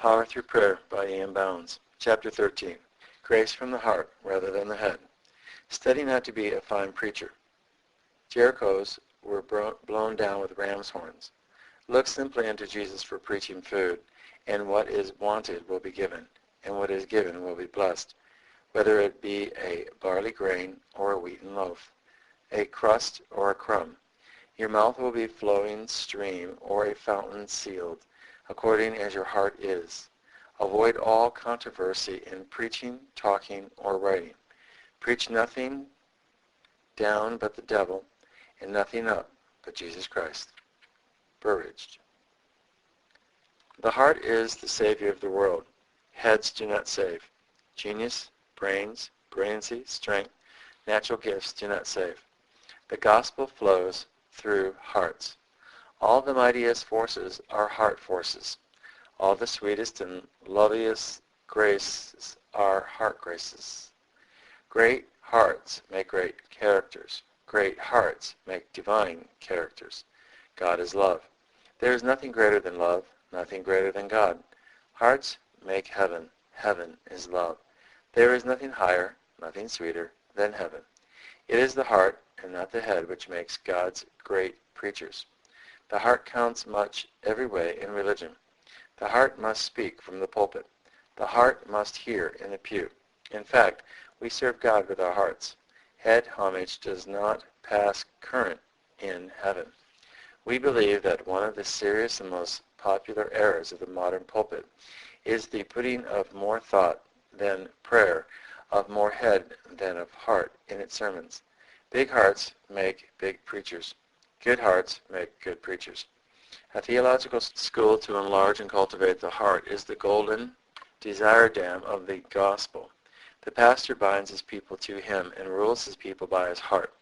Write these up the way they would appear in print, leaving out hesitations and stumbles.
Power Through Prayer by Ian Bounds. Chapter 13. Grace from the Heart rather than the Head. Study not to be a fine preacher. Jerichos were blown down with ram's horns. Look simply unto Jesus for preaching food, and what is wanted will be given, and what is given will be blessed, whether it be a barley grain or a wheaten loaf, a crust or a crumb. Your mouth will be a flowing stream or a fountain sealed, according as your heart is. Avoid all controversy in preaching, talking, or writing. Preach nothing down but the devil, and nothing up but Jesus Christ. Burridge. The heart is the savior of the world. Heads do not save. Genius, brains, brilliancy, strength, natural gifts do not save. The gospel flows through hearts. All the mightiest forces are heart forces. All the sweetest and loveliest graces are heart graces. Great hearts make great characters. Great hearts make divine characters. God is love. There is nothing greater than love, nothing greater than God. Hearts make heaven. Heaven is love. There is nothing higher, nothing sweeter than heaven. It is the heart and not the head which makes God's great preachers. The heart counts much every way in religion. The heart must speak from the pulpit. The heart must hear in the pew. In fact, we serve God with our hearts. Head homage does not pass current in heaven. We believe that one of the serious and most popular errors of the modern pulpit is the putting of more thought than prayer, of more head than of heart in its sermons. Big hearts make big preachers. Good hearts make good preachers. A theological school to enlarge and cultivate the heart is the golden desire dam of the gospel. The pastor binds his people to him and rules his people by his heart.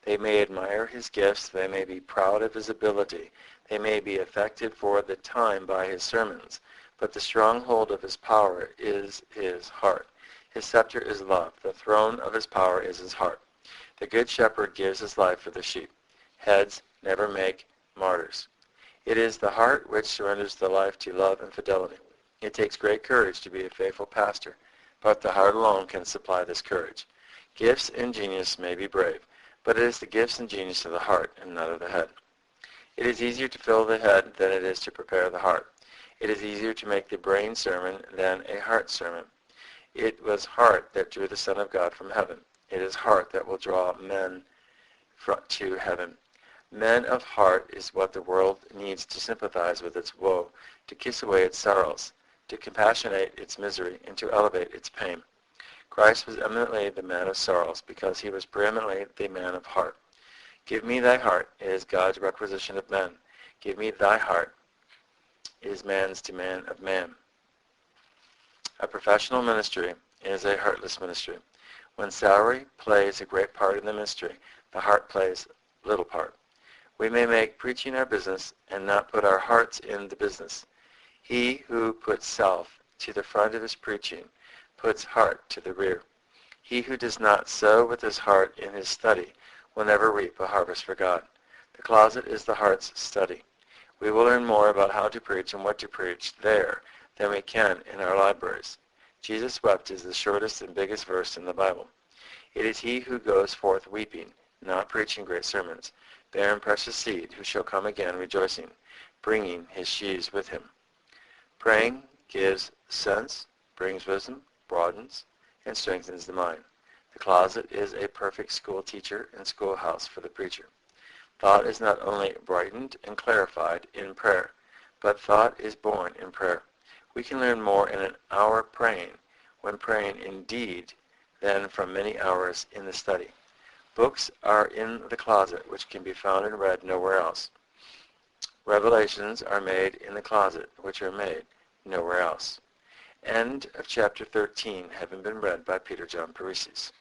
They may admire his gifts, they may be proud of his ability, they may be affected for the time by his sermons, but the stronghold of his power is his heart. His scepter is love. The throne of his power is his heart. The good shepherd gives his life for the sheep. Heads never make martyrs. It is the heart which surrenders the life to love and fidelity. It takes great courage to be a faithful pastor, but the heart alone can supply this courage. Gifts and genius may be brave, but it is the gifts and genius of the heart and not of the head. It is easier to fill the head than it is to prepare the heart. It is easier to make the brain sermon than a heart sermon. It was heart that drew the Son of God from heaven. It is heart that will draw men to heaven. Men of heart is what the world needs to sympathize with its woe, to kiss away its sorrows, to compassionate its misery, and to elevate its pain. Christ was eminently the man of sorrows because he was preeminently the man of heart. Give me thy heart is God's requisition of men. Give me thy heart is man's demand of man. A professional ministry is a heartless ministry. When salary plays a great part in the ministry, the heart plays little part. We may make preaching our business and not put our hearts in the business. He who puts self to the front of his preaching puts heart to the rear. He who does not sow with his heart in his study will never reap a harvest for God. The closet is the heart's study. We will learn more about how to preach and what to preach there than we can in our libraries. Jesus wept is the shortest and biggest verse in the Bible. It is he who goes forth weeping, not preaching great sermons, bearing precious seed, who shall come again rejoicing, bringing his sheaves with him. Praying gives sense, brings wisdom, broadens, and strengthens the mind. The closet is a perfect school teacher and schoolhouse for the preacher. Thought is not only brightened and clarified in prayer, but thought is born in prayer. We can learn more in an hour praying, when praying indeed, than from many hours in the study. Books are in the closet, which can be found and read nowhere else. Revelations are made in the closet, which are made nowhere else. End of chapter 13, having been read by Peter John Paresis.